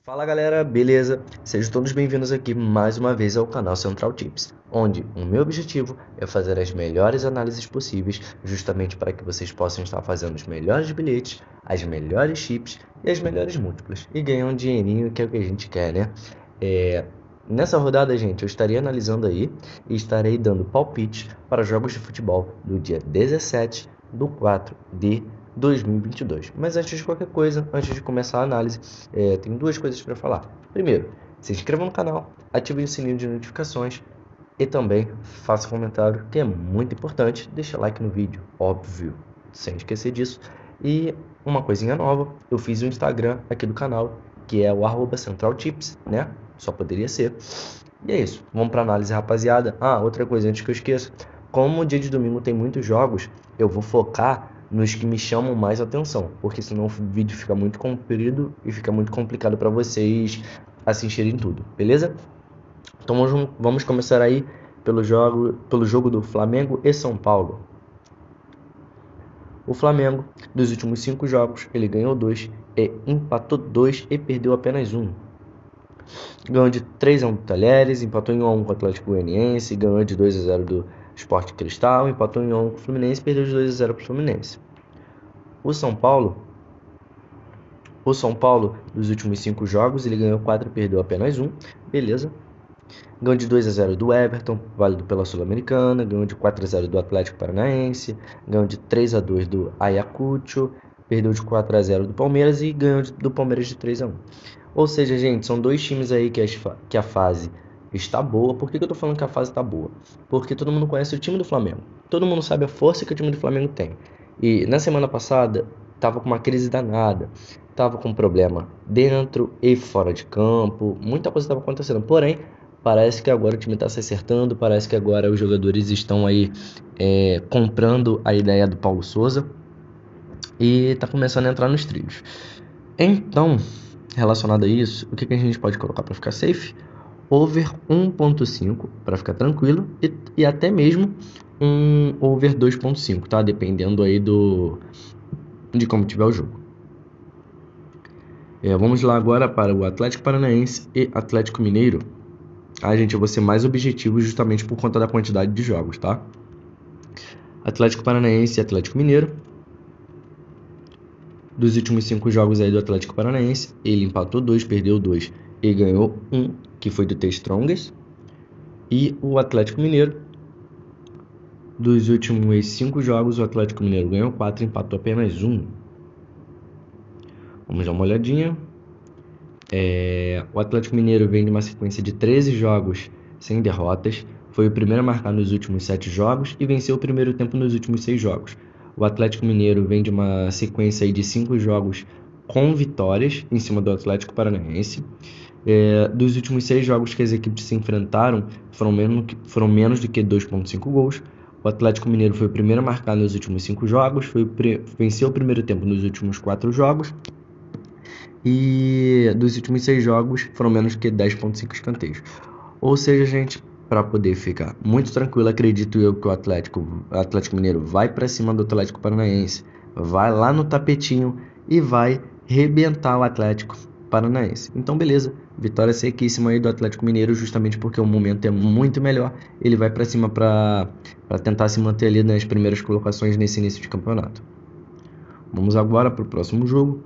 Fala galera, beleza? Sejam todos bem-vindos aqui mais uma vez ao canal Central Tips, onde o meu objetivo é fazer as melhores análises possíveis, justamente para que vocês possam estar fazendo os melhores bilhetes, as melhores chips e as melhores múltiplas, e ganhar um dinheirinho que é o que a gente quer, né? Nessa rodada, gente, eu estarei analisando aí e estarei dando palpite para jogos de futebol do dia 17/4/2022. Mas antes de qualquer coisa, antes de começar a análise, tenho duas coisas para falar. Primeiro, se inscreva no canal, ative o sininho de notificações e também faça um comentário, que é muito importante. Deixa like no vídeo, óbvio, sem esquecer disso. E uma coisinha nova, eu fiz o Instagram aqui do canal, que é o @centraltips, né? Só poderia ser. E é isso, vamos para análise, rapaziada. Outra coisa antes que eu esqueça, como o dia de domingo tem muitos jogos, eu vou focar nos que me chamam mais atenção, porque senão o vídeo fica muito comprido e fica muito complicado para vocês assistirem tudo, beleza? Então vamos começar aí pelo jogo do Flamengo e São Paulo. O Flamengo, dos últimos 5 jogos, ele ganhou 2, empatou 2 e perdeu apenas 1. Ganhou de 3-1 do Talheres, empatou em 1-1 com o Atlético Goianiense, ganhou de 2-0 do Sport Cristal, empatou em 1-1 com o Fluminense e perdeu de 2-0 para o Fluminense. O São Paulo, dos últimos 5 jogos, ele ganhou 4 e perdeu apenas 1, beleza. Ganhou de 2-0 do Everton, válido pela Sul-Americana, ganhou de 4-0 do Atlético Paranaense, ganhou de 3-2 do Ayacucho, perdeu de 4-0 do Palmeiras e ganhou do Palmeiras de 3-1. Ou seja, gente, são dois times aí que a fase está boa. Por que eu tô falando que a fase está boa? Porque todo mundo conhece o time do Flamengo. Todo mundo sabe a força que o time do Flamengo tem. E na semana passada, tava com uma crise danada. Tava com problema dentro e fora de campo. Muita coisa estava acontecendo. Porém, parece que agora o time está se acertando. Parece que agora os jogadores estão aí comprando a ideia do Paulo Souza. E tá começando a entrar nos trilhos. Então, relacionado a isso, o que a gente pode colocar para ficar safe? Over 1.5 para ficar tranquilo e até mesmo um over 2.5, tá? Dependendo aí de como tiver o jogo. Vamos lá agora para o Atlético Paranaense e Atlético Mineiro. Gente, eu vou ser mais objetivo justamente por conta da quantidade de jogos, tá? Atlético Paranaense e Atlético Mineiro. Dos últimos 5 jogos aí do Atlético Paranaense, ele empatou 2, perdeu 2 e ganhou 1, que foi do The Strongest. E o Atlético Mineiro, dos últimos 5 jogos, o Atlético Mineiro ganhou 4 e empatou apenas 1. Vamos dar uma olhadinha. O Atlético Mineiro vem de uma sequência de 13 jogos sem derrotas. Foi o primeiro a marcar nos últimos 7 jogos e venceu o primeiro tempo nos últimos 6 jogos. O Atlético Mineiro vem de uma sequência aí de 5 jogos com vitórias em cima do Atlético Paranaense. Dos últimos 6 jogos que as equipes se enfrentaram, foram menos do que 2.5 gols. O Atlético Mineiro foi o primeiro a marcar nos últimos 5 jogos, venceu o primeiro tempo nos últimos 4 jogos. E dos últimos 6 jogos, foram menos do que 10.5 escanteios. Ou seja, gente, para poder ficar muito tranquilo, acredito eu que o Atlético Mineiro vai para cima do Atlético Paranaense, vai lá no tapetinho e vai rebentar o Atlético Paranaense. Então, beleza, vitória sequíssima aí do Atlético Mineiro, justamente porque o momento é muito melhor. Ele vai para cima para tentar se manter ali nas primeiras colocações nesse início de campeonato. Vamos agora para o próximo jogo,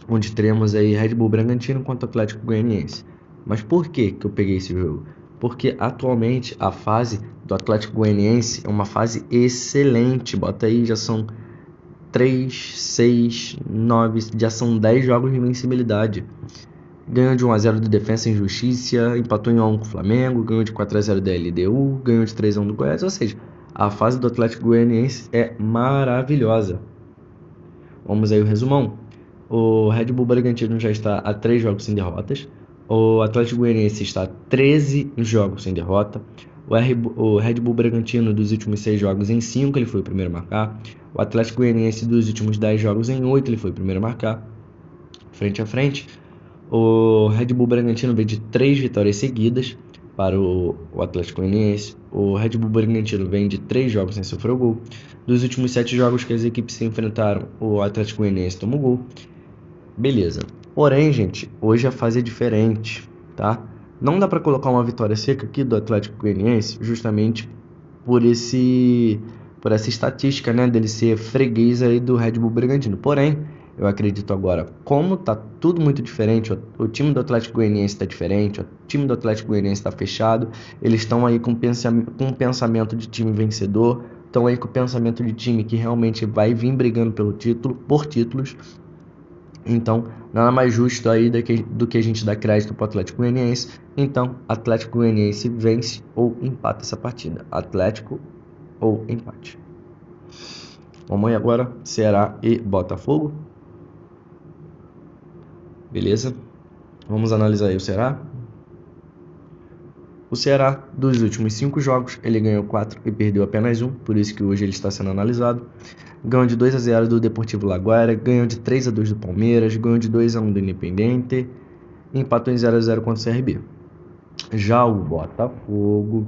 onde teremos aí Red Bull Bragantino contra o Atlético Goianiense. Mas por que eu peguei esse jogo? Porque atualmente a fase do Atlético Goianiense é uma fase excelente. Bota aí, já são 3, 6, 9, já são 10 jogos de invencibilidade. Ganhou de 1-0 do Defensa e Justiça, empatou em 1-1 com o Flamengo, ganhou de 4-0 da LDU, ganhou de 3-1 do Goiás. Ou seja, a fase do Atlético Goianiense é maravilhosa. Vamos aí o resumão. O Red Bull Bragantino já está a 3 jogos sem derrotas. O Atlético Goianiense está a 13 jogos sem derrota. O Red Bull Bragantino, dos últimos 6 jogos, em 5 ele foi o primeiro a marcar. O Atlético Goianiense, dos últimos 10 jogos, em 8 ele foi o primeiro a marcar. Frente a frente, o Red Bull Bragantino veio de 3 vitórias seguidas para o Atlético Goianiense. O Red Bull Bragantino vem de 3 jogos sem sofrer o gol. Dos últimos 7 jogos que as equipes se enfrentaram, o Atlético Goianiense tomou gol. Beleza. Porém, gente, hoje a fase é diferente, tá? Não dá para colocar uma vitória seca aqui do Atlético Goianiense, justamente por essa estatística, né, dele ser freguês aí do Red Bull Bragantino. Porém, eu acredito agora, como tá tudo muito diferente, o time do Atlético Goianiense está diferente, o time do Atlético Goianiense está fechado, eles estão aí com um pensamento de time vencedor, estão aí com o pensamento de time que realmente vai vir brigando por títulos. Então, nada mais justo aí do que a gente dar crédito para o Atlético Goianiense. Então, Atlético Goianiense vence ou empata essa partida. Atlético ou empate. Vamos aí agora, Ceará e Botafogo. Beleza? Vamos analisar aí o Ceará. O Ceará, dos últimos 5 jogos, ele ganhou 4 e perdeu apenas 1, por isso que hoje ele está sendo analisado. Ganhou de 2-0 do Deportivo Laguaira, ganhou de 3-2 do Palmeiras, ganhou de 2-1 do Independiente e empatou em 0-0 contra o CRB. Já o Botafogo,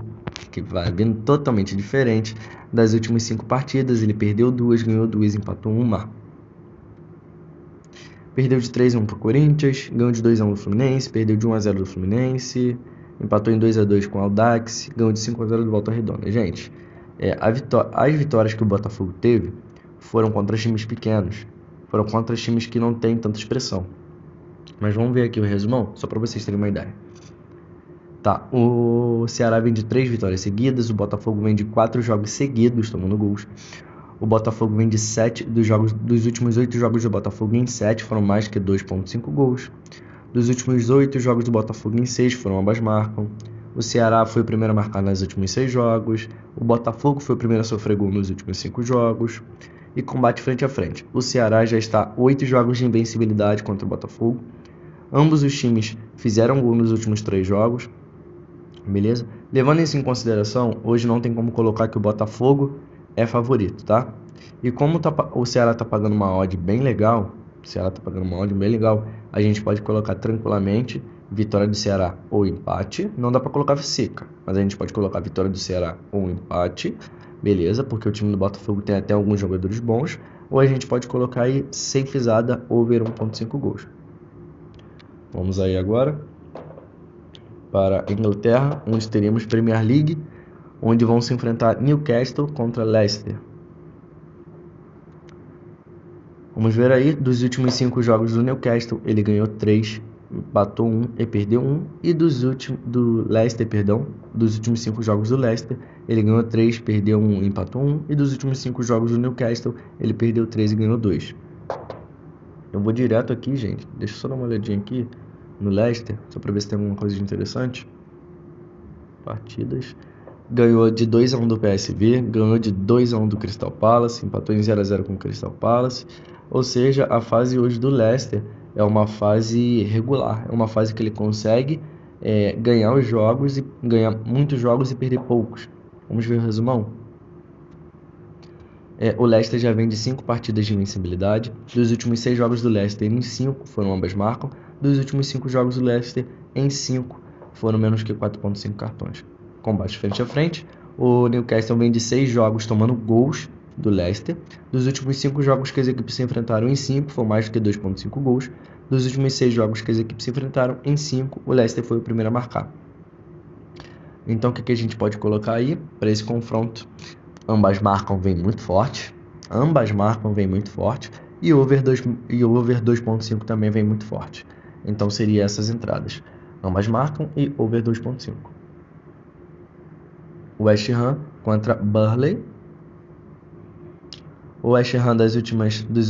que vai vindo totalmente diferente das últimas 5 partidas, ele perdeu 2, ganhou 2, empatou 1. Perdeu de 3-1 para o Corinthians, ganhou de 2-1 do Fluminense, perdeu de 1-0 do Fluminense, empatou em 2-2 com o Audax, ganhou de 5-0 do Volta Redonda. Gente, as vitórias que o Botafogo teve foram contra times pequenos, foram contra times que não têm tanta expressão. Mas vamos ver aqui o resumão, só para vocês terem uma ideia. Tá, o Ceará vem de 3 vitórias seguidas, o Botafogo vem de 4 jogos seguidos tomando gols. O Botafogo vem de 7 dos últimos 8 jogos do Botafogo em 7 foram mais que 2,5 gols. Dos últimos 8 jogos do Botafogo em 6 foram ambas marcam. O Ceará foi o primeiro a marcar nos últimos 6 jogos. O Botafogo foi o primeiro a sofrer gol nos últimos 5 jogos. E combate frente a frente. O Ceará já está 8 jogos de invencibilidade contra o Botafogo. Ambos os times fizeram gol nos últimos 3 jogos. Beleza? Levando isso em consideração, hoje não tem como colocar que o Botafogo é favorito, tá? E como o Ceará tá pagando uma odd bem legal, a gente pode colocar tranquilamente vitória do Ceará ou empate. Não dá para colocar seca, mas a gente pode colocar vitória do Ceará ou empate, beleza? Porque o time do Botafogo tem até alguns jogadores bons. Ou a gente pode colocar aí safezada over 1,5 gols. Vamos aí agora para a Inglaterra, onde teremos Premier League, onde vão se enfrentar Newcastle contra Leicester. Vamos ver aí, dos últimos 5 jogos do Newcastle, ele ganhou 3, empatou 1 e perdeu 1. E dos últimos 5 jogos do Leicester, ele ganhou 3, perdeu 1 e empatou 1. E dos últimos 5 jogos do Newcastle, ele perdeu 3 e ganhou 2. Eu vou direto aqui, gente, deixa eu só dar uma olhadinha aqui no Leicester, só para ver se tem alguma coisa de interessante. Partidas. Ganhou de 2-1 do PSV, ganhou de 2-1 do Crystal Palace, empatou em 0-0 com o Crystal Palace. Ou seja, a fase hoje do Leicester é uma fase regular, é uma fase que ele consegue ganhar os jogos, e ganhar muitos jogos e perder poucos. Vamos ver o resumão? O Leicester já vem de 5 partidas de invencibilidade. Dos últimos 6 jogos do Leicester, em 5 foram ambas marcam. Dos últimos 5 jogos do Leicester, em 5 foram menos que 4,5 cartões. Combate frente a frente. O Newcastle vem de 6 jogos tomando gols do Leicester. Dos últimos 5 jogos que as equipes se enfrentaram, em 5 foram mais do que 2,5 gols. Dos últimos 6 jogos que as equipes se enfrentaram, em 5 o Leicester foi o primeiro a marcar. Então o que a gente pode colocar aí para esse confronto? Ambas marcam, vem muito forte. E o over 2,5 também vem muito forte. Então seria essas entradas. Ambas marcam e over 2,5. West Ham contra Burnley. O West Ham dos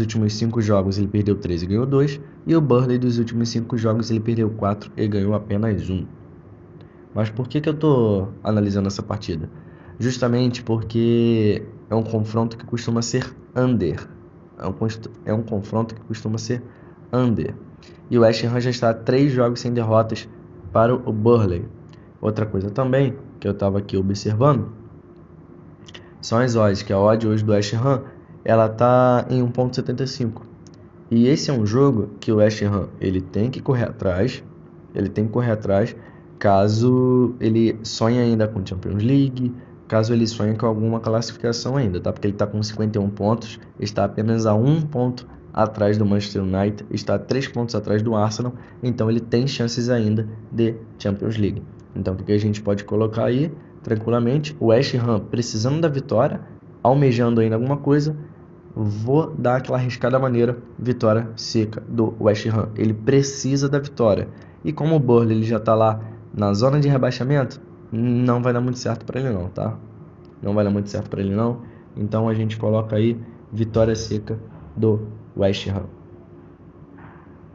últimos 5 jogos ele perdeu 3 e ganhou 2. E o Burnley dos últimos 5 jogos ele perdeu 4 e ganhou apenas 1. Mas por que eu estou analisando essa partida? Justamente porque é um confronto que costuma ser under. É um confronto que costuma ser under. E o West Ham já está a 3 jogos sem derrotas para o Burnley. Outra coisa também que eu estava aqui observando são as odds, que a odd hoje do West Ham ela está em 1,75. E esse é um jogo que o West Ham ele tem que correr atrás. Caso ele sonhe ainda com Champions League, caso ele sonhe com alguma classificação ainda, tá? Porque ele está com 51 pontos, está apenas a 1 ponto atrás do Manchester United, está 3 pontos atrás do Arsenal, então ele tem chances ainda de Champions League. Então o que a gente pode colocar aí tranquilamente? O West Ham precisando da vitória, almejando ainda alguma coisa, vou dar aquela arriscada maneira, vitória seca do West Ham. Ele precisa da vitória. E como o Burnley ele já está lá na zona de rebaixamento, não vai dar muito certo para ele não, tá? Não vai dar muito certo para ele não. Então a gente coloca aí vitória seca do West Ham.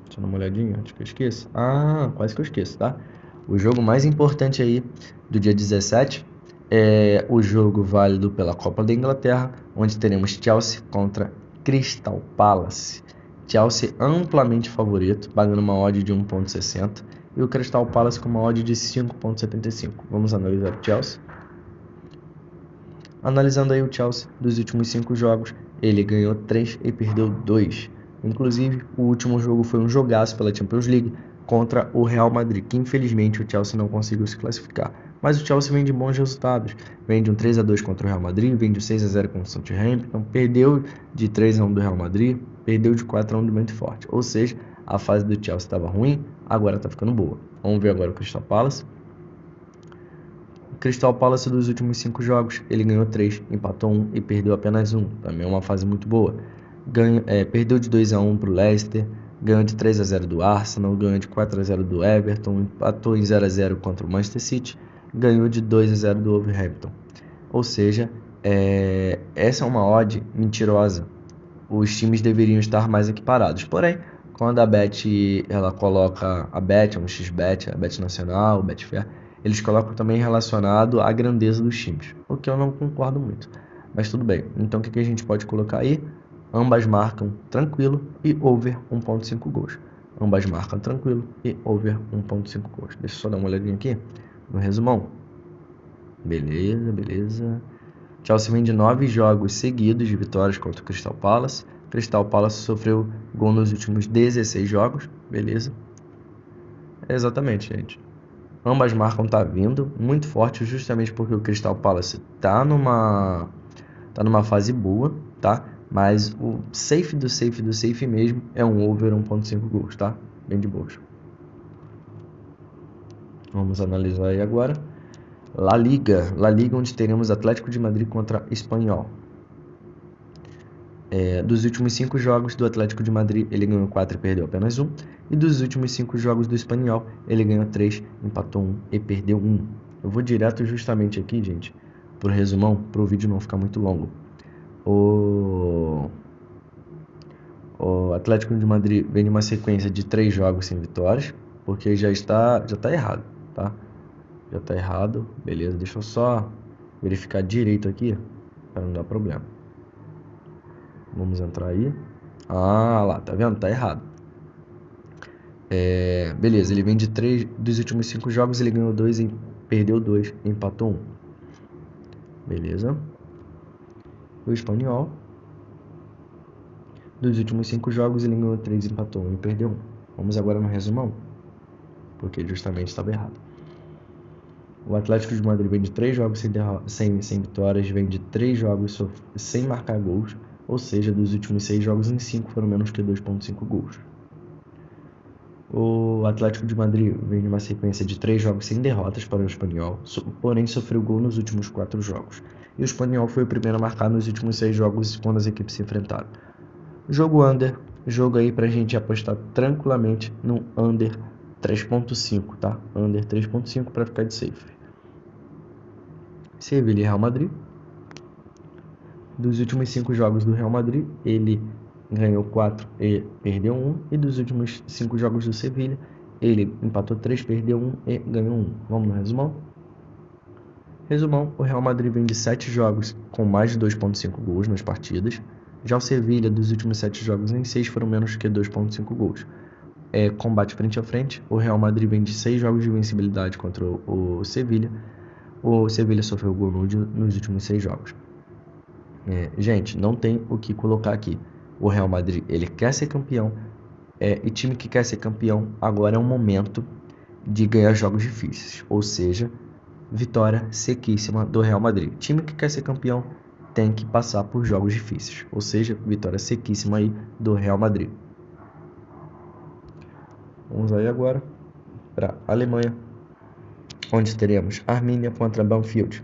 Deixa eu dar uma olhadinha antes que eu esqueça. Quase que eu esqueço, tá? O jogo mais importante aí do dia 17 é o jogo válido pela Copa da Inglaterra, onde teremos Chelsea contra Crystal Palace. Chelsea amplamente favorito, pagando uma odd de 1.60 e o Crystal Palace com uma odd de 5.75. Vamos analisar o Chelsea. Analisando aí o Chelsea dos últimos 5 jogos, ele ganhou 3 e perdeu 2. Inclusive, o último jogo foi um jogaço pela Champions League contra o Real Madrid, que infelizmente o Chelsea não conseguiu se classificar. Mas o Chelsea vem de bons resultados, vem de um 3-2 contra o Real Madrid, vem de um 6-0 contra o Southampton, perdeu de 3-1 do Real Madrid, perdeu de 4-1 do Brentford. Ou seja, a fase do Chelsea estava ruim, agora está ficando boa. Vamos ver agora o Crystal Palace. O Crystal Palace dos últimos 5 jogos, ele ganhou 3, empatou 1 e perdeu apenas 1. Também é uma fase muito boa. Perdeu de 2-1 para o Leicester, ganhou de 3-0 do Arsenal, ganhou de 4-0 do Everton, empatou em 0-0 contra o Manchester City, ganhou de 2-0 do Wolverhampton. Ou seja, essa é uma odd mentirosa. Os times deveriam estar mais equiparados. Porém, quando a Bet ela coloca a Bet, um XBet, a Bet Nacional, o Betfair, eles colocam também relacionado à grandeza dos times, o que eu não concordo muito. Mas tudo bem. Então o que a gente pode colocar aí? Ambas marcam tranquilo e over 1.5 gols. Ambas marcam tranquilo e over 1.5 gols. Deixa eu só dar uma olhadinha aqui no resumão. Beleza. Chelsea vem de 9 jogos seguidos de vitórias contra o Crystal Palace. Crystal Palace sofreu gol nos últimos 16 jogos. Beleza. Exatamente, gente. Ambas marcam tá vindo muito forte, justamente porque o Crystal Palace tá numa fase boa, tá? Mas o safe do safe mesmo é um over 1.5 gols, tá? Bem de boas. Vamos analisar aí agora. La Liga, onde teremos Atlético de Madrid contra Espanyol. Dos últimos 5 jogos do Atlético de Madrid, ele ganhou 4 e perdeu apenas 1. E dos últimos 5 jogos do Espanyol, ele ganhou 3, empatou 1 e perdeu 1. Eu vou direto justamente aqui, gente, pro resumão, pro vídeo não ficar muito longo. O Atlético de Madrid vem de uma sequência de 3 jogos sem vitórias, porque já tá errado, tá? Já tá errado, beleza, deixa eu só verificar direito aqui, para não dar problema. Vamos entrar aí. Lá, tá vendo? Tá errado. Beleza, ele vem de 3 dos últimos 5 jogos, ele ganhou 2 e perdeu 2, empatou 1. Beleza. O Espanyol, dos últimos 5 jogos, ele ganhou 3, empatou 1 e perdeu 1. Vamos agora no resumão, porque justamente estava errado. O Atlético de Madrid vem de 3 jogos sem vitórias, vem de 3 jogos sem marcar gols, ou seja, dos últimos 6 jogos em 5 foram menos que 2.5 gols. O Atlético de Madrid vem de uma sequência de 3 jogos sem derrotas para o Espanyol, porém sofreu gol nos últimos 4 jogos. E o Espanyol foi o primeiro a marcar nos últimos 6 jogos quando as equipes se enfrentaram. Jogo under, jogo aí pra gente apostar tranquilamente no under 3.5, tá? Under 3.5 para ficar de safe. Sevilha e Real Madrid. Dos últimos 5 jogos do Real Madrid, ele ganhou 4 e perdeu 1. E dos últimos 5 jogos do Sevilha, ele empatou 3, perdeu 1 e ganhou 1. Vamos no resumão? Resumão, o Real Madrid vem de 7 jogos com mais de 2.5 gols nas partidas. Já o Sevilha, dos últimos 7 jogos em 6, foram menos que 2.5 gols. Combate frente a frente, o Real Madrid vem de 6 jogos de invencibilidade contra o Sevilha. O Sevilha sofreu gol nos últimos 6 jogos. Gente, não tem o que colocar aqui. O Real Madrid, ele quer ser campeão, e time que quer ser campeão, agora é um momento de ganhar jogos difíceis, ou seja, vitória sequíssima do Real Madrid. Time que quer ser campeão tem que passar por jogos difíceis, ou seja, vitória sequíssima aí do Real Madrid. Vamos aí agora para a Alemanha, onde teremos Arminia contra Banfield.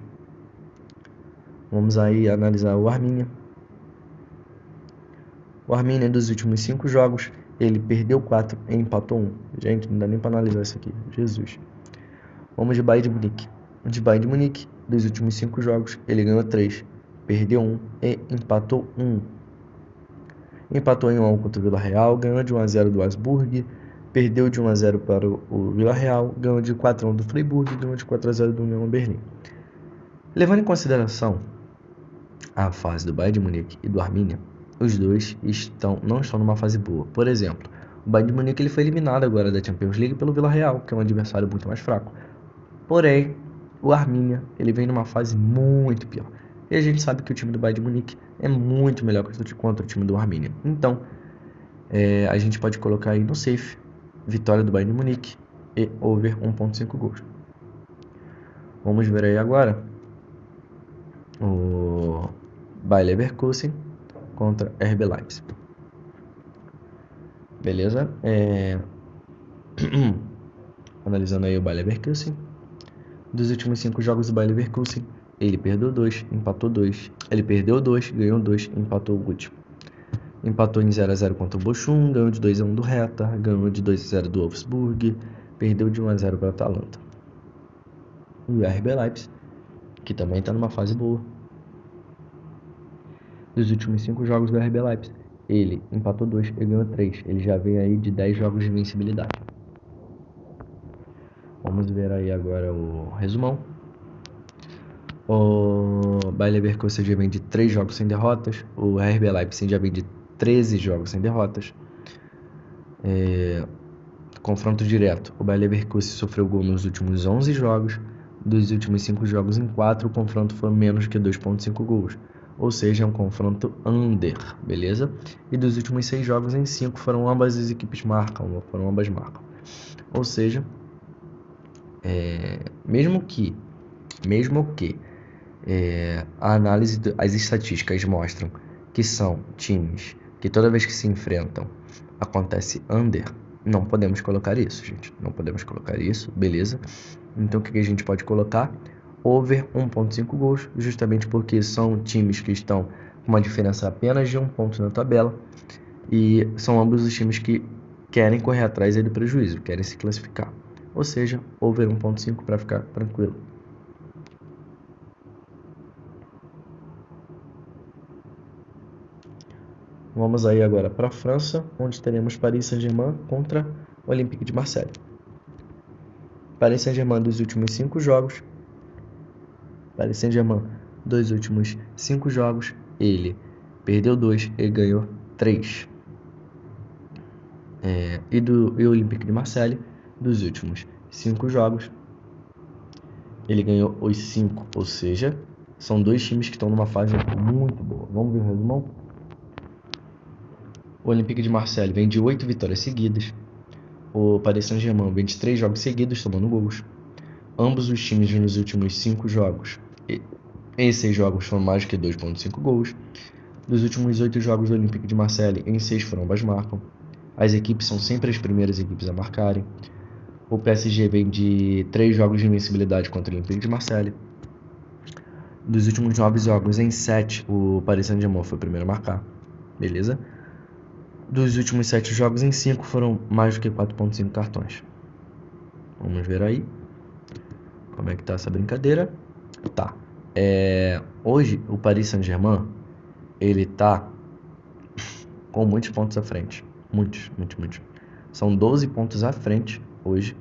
Vamos aí analisar o Arminia. O Arminia, dos últimos 5 jogos, ele perdeu 4 e empatou 1. Gente, não dá nem para analisar isso aqui. Jesus. Vamos de Bayern de Munique. De Bayern de Munique, dos últimos 5 jogos, ele ganhou 3, perdeu 1 e empatou 1. Empatou em 1 contra o Villarreal, ganhou de 1-0 do Augsburg, perdeu de 1-0 para o Villarreal, ganhou de 4-1 do Freiburg, ganhou de 4-0 do União Berlim. Levando em consideração a fase do Bayern de Munique e do Arminia, os dois não estão numa fase boa. Por exemplo, o Bayern de Munique ele foi eliminado agora da Champions League pelo Villarreal, que é um adversário muito mais fraco. Porém, o Arminia ele vem numa fase muito pior. E a gente sabe que o time do Bayern de Munique é muito melhor contra o time do Arminia. Então, a gente pode colocar aí no safe, vitória do Bayern de Munique e over 1.5 gols. Vamos ver aí agora o Bayer Leverkusen contra RB Leipzig. Beleza? Analisando aí o Bayer Leverkusen. Dos últimos 5 jogos do Bayer Leverkusen, ele perdeu 2, empatou 2. Ele perdeu 2, ganhou 2, empatou o último. Empatou em 0-0 contra o Bochum, ganhou de 2-1 do Hertha, ganhou de 2-0 do Wolfsburg, perdeu de 1-0 para o Atalanta. E o RB Leipzig, que também está numa fase boa. Dos últimos 5 jogos do RB Leipzig, ele empatou 2 e ganhou 3. Ele já vem aí de 10 jogos de invencibilidade. Vamos ver aí agora o resumão. O Bayer Leverkusen já vem de 3 jogos sem derrotas. O RB Leipzig já vem de 13 jogos sem derrotas. Confronto direto. O Bayer Leverkusen sofreu gol nos últimos 11 jogos. Dos últimos 5 jogos em 4, o confronto foi menos que 2.5 gols. Ou seja, é um confronto under, beleza? E dos últimos 6 jogos em 5 foram ambas as equipes marcam. Ou seja, mesmo que a análise, as estatísticas mostram que são times que toda vez que se enfrentam acontece under, não podemos colocar isso, gente. Não podemos colocar isso, beleza? Então o que a gente pode colocar? Over 1.5 gols, justamente porque são times que estão com uma diferença apenas de 1 ponto na tabela e são ambos os times que querem correr atrás aí do prejuízo, querem se classificar. Ou seja, over 1.5 para ficar tranquilo. Vamos aí agora para a França, onde teremos Paris Saint-Germain contra o Olympique de Marseille. Paris Saint-Germain dos últimos 5 jogos. Paris Saint-Germain dos últimos 5 jogos, ele perdeu 2 e ganhou 3. E o Olympique de Marseille dos últimos 5 jogos, ele ganhou os 5, ou seja, são dois times que estão numa fase muito boa. Vamos ver o resumão? O Olympique de Marseille vem de 8 vitórias seguidas. O Paris Saint-Germain vem de 3 jogos seguidos tomando gols. Ambos os times nos últimos 5 jogos, em 6 jogos foram mais que 2.5 gols. Dos últimos 8 jogos do Olympique de Marseille, em 6 foram ambas marcam. As equipes são sempre as primeiras equipes a marcarem. O PSG vem de 3 jogos de invencibilidade contra o Olympique de Marseille. Dos últimos 9 jogos, em 7, o Paris Saint-Germain foi o primeiro a marcar. Beleza? Dos últimos 7 jogos, em 5 foram mais do que 4.5 cartões. Vamos ver aí como é que tá essa brincadeira. Tá. Hoje, o Paris Saint-Germain, ele tá com muitos pontos à frente. Muitos. São 12 pontos à frente hoje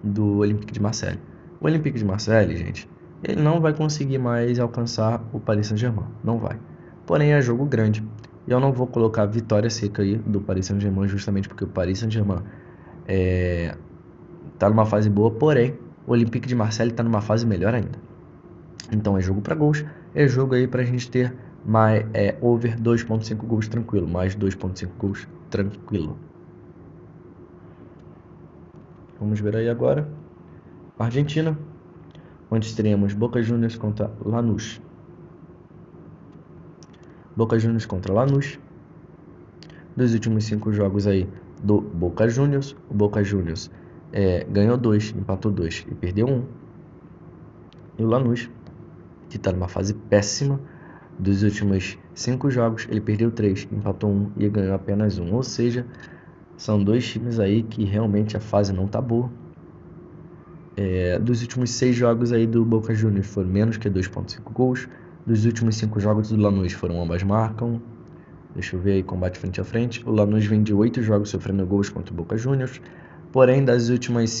do Olympique de Marseille. O Olympique de Marseille, gente, ele não vai conseguir mais alcançar o Paris Saint-Germain. Não vai. Porém, é jogo grande. E eu não vou colocar a vitória seca aí do Paris Saint-Germain, justamente porque o Paris Saint-Germain tá numa fase boa, porém, o Olympique de Marseille tá numa fase melhor ainda. Então é jogo para gols, é jogo aí pra gente ter mais over 2.5 gols tranquilo, mais 2.5 gols tranquilo. Vamos ver aí agora Argentina, onde teremos Boca Juniors contra Lanús. Boca Juniors contra Lanús. Dos últimos 5 jogos aí do Boca Juniors, o Boca Juniors ganhou 2, empatou 2 e perdeu 1. E o Lanús, que está numa fase péssima, dos últimos 5 jogos ele perdeu 3, empatou 1 e ganhou apenas 1. Ou seja, são dois times aí que realmente a fase não tá boa. Dos últimos 6 jogos aí do Boca Juniors foram menos que 2.5 gols. Dos últimos 5 jogos do Lanús foram ambas marcam. Deixa eu ver aí, combate frente a frente. O Lanús vem de 8 jogos sofrendo gols contra o Boca Juniors. Porém, dos últimos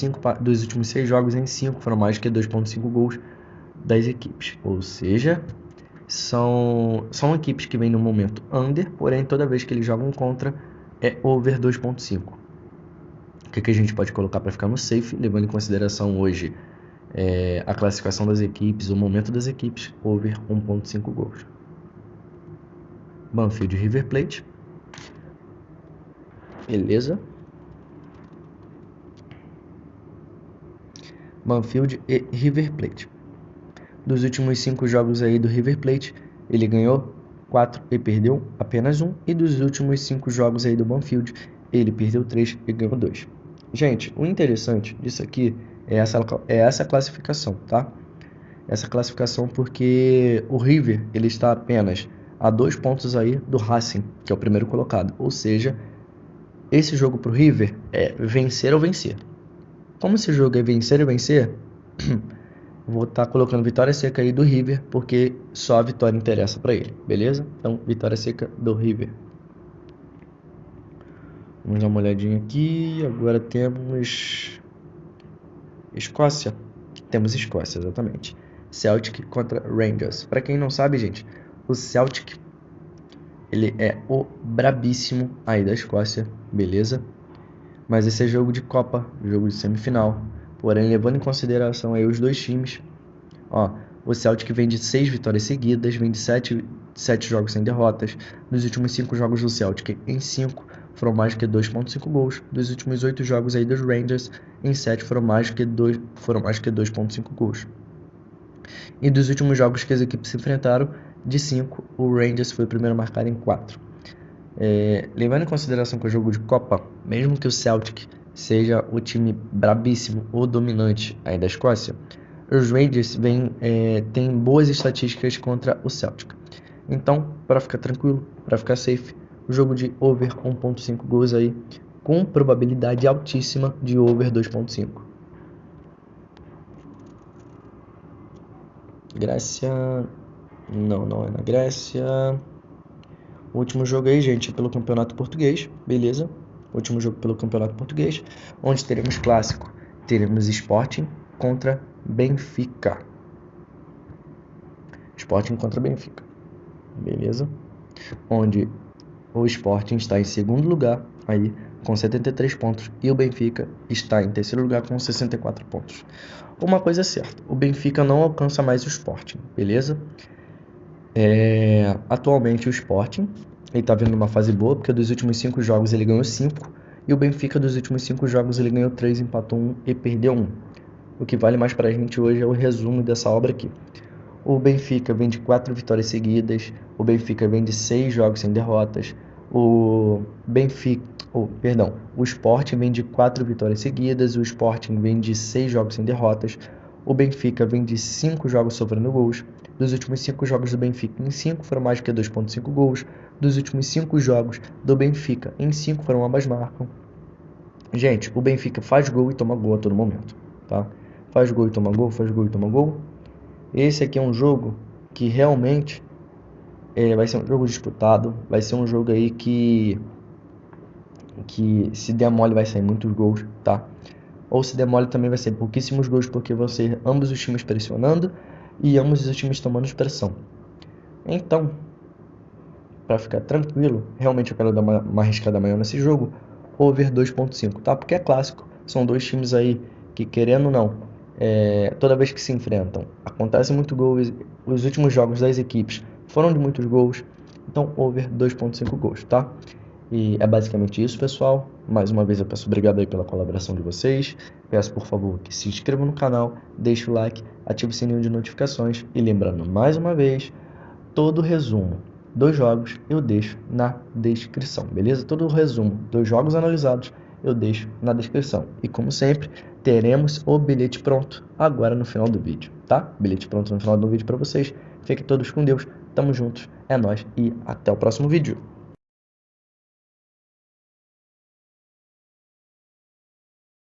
6 jogos, em 5 foram mais que 2.5 gols das equipes. Ou seja, são equipes que vêm no momento under, porém toda vez que eles jogam contra é over 2.5. O que a gente pode colocar para ficar no safe, levando em consideração hoje a classificação das equipes, o momento das equipes, over 1.5 gols. Banfield e River Plate. Beleza. Banfield e River Plate. Dos últimos 5 jogos aí do River Plate, ele ganhou 4 e perdeu apenas 1. E dos últimos 5 jogos aí do Banfield, ele perdeu 3 e ganhou 2. Gente, o interessante disso aqui é essa classificação, tá? Essa classificação porque o River, ele está apenas a 2 pontos aí do Racing, que é o primeiro colocado. Ou seja, esse jogo pro River é vencer ou vencer. Como esse jogo é vencer ou vencer, vou estar colocando vitória seca aí do River, porque só a vitória interessa para ele, beleza? Então, vitória seca do River. Vamos dar uma olhadinha aqui. Agora temos Escócia. Temos Escócia, exatamente. Celtic contra Rangers. Para quem não sabe, gente, o Celtic, ele é o brabíssimo aí da Escócia, beleza? Mas esse é jogo de Copa, jogo de semifinal. Porém, levando em consideração aí os dois times, o Celtic vem de 6 vitórias seguidas, vem de 7 jogos sem derrotas. Nos últimos 5 jogos do Celtic, em 5 foram mais que 2.5 gols. Dos últimos 8 jogos aí dos Rangers, em 7 foram mais que 2.5 gols. E dos últimos jogos que as equipes se enfrentaram, de 5, o Rangers foi o primeiro a marcar em 4. Levando em consideração que o jogo de Copa, mesmo que o Celtic seja o time brabíssimo ou dominante aí da Escócia, os Rangers têm boas estatísticas contra o Celtic. Então, para ficar tranquilo, para ficar safe, o jogo de over 1.5 gols aí, com probabilidade altíssima de over 2.5. Grécia, não é na Grécia. O último jogo aí, gente, é pelo Campeonato Português, beleza? Último jogo pelo Campeonato Português, onde teremos clássico. Teremos Sporting contra Benfica. Sporting contra Benfica, beleza? Onde o Sporting está em segundo lugar, aí com 73 pontos, e o Benfica está em terceiro lugar com 64 pontos. Uma coisa é certa, o Benfica não alcança mais o Sporting, beleza? Atualmente o Sporting está vindo numa fase boa, porque dos últimos 5 jogos ele ganhou 5, e o Benfica dos últimos 5 jogos ele ganhou 3, empatou 1 e perdeu 1. O que vale mais pra gente hoje é o resumo dessa obra aqui. O Benfica vem de 4 vitórias seguidas, o Benfica vem de 6 jogos sem derrotas, o Sporting vem de 4 vitórias seguidas, o Sporting vem de 6 jogos sem derrotas, o Benfica vem de 5 jogos sofrendo gols. Dos últimos 5 jogos do Benfica, em 5 foram mais que 2.5 gols. Dos últimos 5 jogos do Benfica, em 5 foram ambas marcam. Gente, o Benfica faz gol e toma gol a todo momento, tá? Faz gol e toma gol, faz gol e toma gol. Esse aqui é um jogo que realmente vai ser um jogo disputado, vai ser um jogo aí que se der mole vai sair muitos gols, tá? Ou se der mole também vai ser pouquíssimos gols, porque vão ser ambos os times pressionando e ambos os times tomando pressão. Então, para ficar tranquilo, realmente eu quero dar uma arriscada maior nesse jogo, over 2.5, tá? Porque é clássico, são dois times aí que, querendo ou não, toda vez que se enfrentam, acontece muito gols. Os últimos jogos das equipes foram de muitos gols, então over 2.5 gols, tá? E é basicamente isso, pessoal. Mais uma vez eu peço obrigado aí pela colaboração de vocês. Peço, por favor, que se inscrevam no canal, deixe o like, ative o sininho de notificações. E lembrando mais uma vez, todo resumo, dos jogos eu deixo na descrição, beleza? Todo o resumo dos jogos analisados eu deixo na descrição. E como sempre, teremos o bilhete pronto agora no final do vídeo, tá? Bilhete pronto no final do vídeo para vocês. Fiquem todos com Deus, tamo juntos, é nóis e até o próximo vídeo.